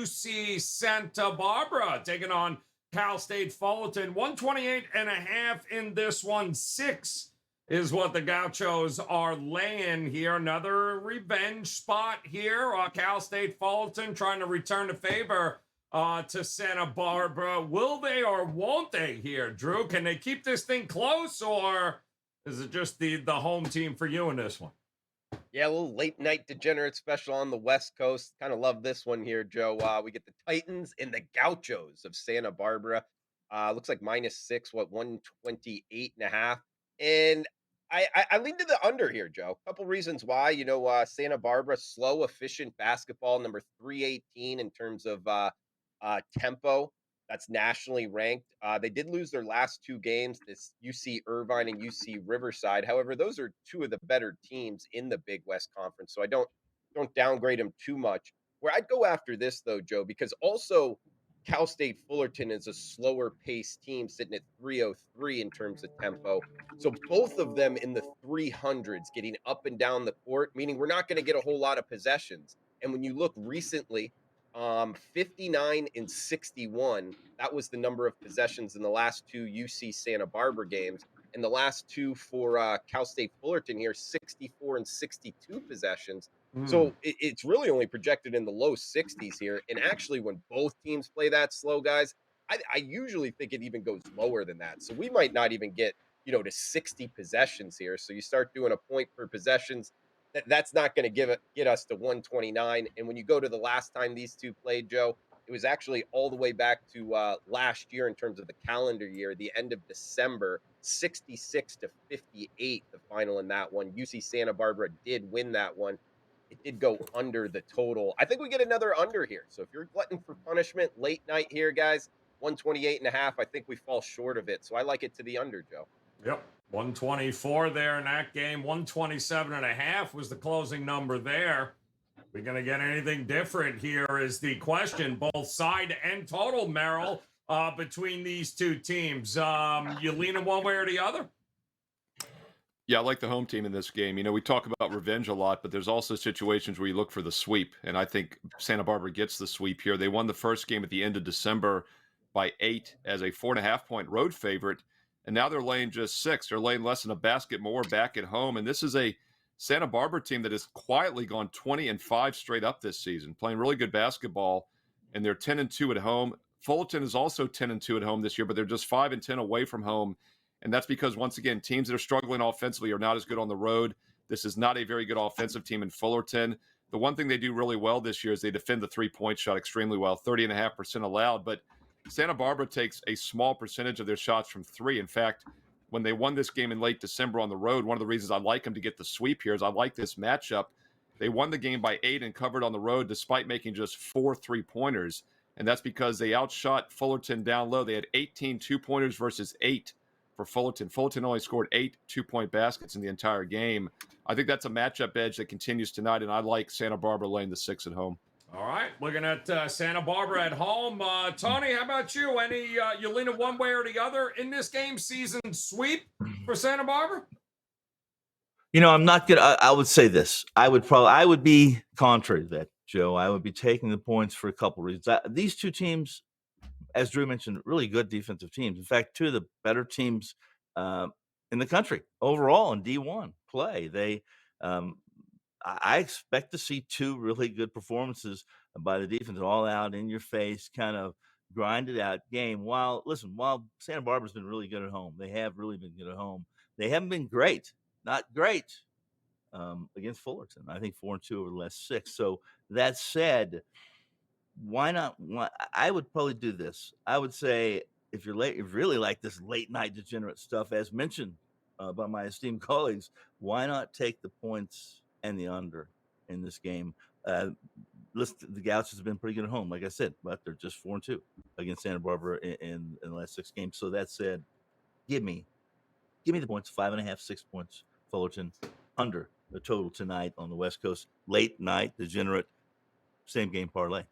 UC Santa Barbara taking on Cal State Fullerton. 128.5 in this one. 6 is what the Gauchos are laying here. Another revenge spot here. Cal State Fullerton trying to return the favor to Santa Barbara. Will they or won't they here, Drew? Can they keep this thing close, or is it just the home team for you in this one? Yeah, a little late night degenerate special on the West Coast. Kind of love this one here, Joe. We get the Titans and the Gauchos of Santa Barbara. Looks like -6, 128.5. And I lean to the under here, Joe. Couple reasons why. Santa Barbara, slow, efficient basketball, number 318 in terms of tempo. That's nationally ranked. They did lose their last 2 games, this UC Irvine and UC Riverside. However, those are 2 of the better teams in the Big West Conference, so I don't downgrade them too much. Where I'd go after this though, Joe, because also Cal State Fullerton is a slower paced team sitting at 303 in terms of tempo. So both of them in the 300s getting up and down the court, meaning we're not going to get a whole lot of possessions. And when you look recently, 59 and 61. That was the number of possessions in the last 2 UC Santa Barbara games. And the last 2 for Cal State Fullerton here, 64 and 62 possessions. So it's really only projected in the low 60s here. And actually, when both teams play that slow, guys, I usually think it even goes lower than that. So we might not even get, to 60 possessions here. So you start doing a point per possessions. That's not going to get us to 129. And when you go to the last time these two played, Joe, it was actually all the way back to last year in terms of the calendar year, the end of December, 66-58, the final in that one. UC Santa Barbara did win that one. It did go under the total. I think we get another under here. So if you're glutton for punishment, late night here, guys, 128.5, I think we fall short of it. So I like it to the under, Joe. Yep. 124 there in that game. 127.5 was the closing number there. We're going to get anything different here is the question, both side and total, Merril, between these two teams. You leaning one way or the other? Yeah, I like the home team in this game. We talk about revenge a lot, but there's also situations where you look for the sweep, and I think Santa Barbara gets the sweep here. They won the first game at the end of December by 8 as a 4.5-point road favorite, and now they're laying just 6. They're laying less than a basket more back at home, and this is a Santa Barbara team that has quietly gone 20-5 straight up this season, playing really good basketball, and they're 10-2 at home. Fullerton is also 10-2 at home this year, but they're just 5-10 away from home. And that's because, once again, teams that are struggling offensively are not as good on the road. This is not a very good offensive team in Fullerton. The one thing they do really well this year is they defend the three-point shot extremely well, 30.5% allowed. But Santa Barbara takes a small percentage of their shots from 3. In fact, when they won this game in late December on the road, one of the reasons I like them to get the sweep here is I like this matchup. They won the game by 8 and covered on the road despite making just 4 3-pointers. And that's because they outshot Fullerton down low. They had 18 2-pointers versus 8 for Fullerton. Fullerton only scored 8 2-point baskets in the entire game. I think that's a matchup edge that continues tonight, and I like Santa Barbara laying the 6 at home. All right, looking at Santa Barbara at home. Tony, how about you? You leaning one way or the other in this game? Season sweep for Santa Barbara? I'm not gonna. I would say this. I would be contrary to that, Joe. I would be taking the points for a couple reasons. These two teams, as Drew mentioned, really good defensive teams. In fact, 2 of the better teams in the country overall in D1 play. I expect to see 2 really good performances by the defense, all out, in your face, kind of grinded out game. While Santa Barbara's been really good at home, they have really been good at home. They haven't been great, not great against Fullerton. I think 4-2 over the last 6. So that said, why not? I would probably do this. I would say if you really like this late night degenerate stuff, as mentioned by my esteemed colleagues, why not take the points and the under in this game? The Gauchos have been pretty good at home, like I said, but they're just 4-2 against Santa Barbara in the last 6 games. So that said, give me the points, 5.5, 6 points, Fullerton, under the total tonight on the West Coast. Late night degenerate, same game parlay.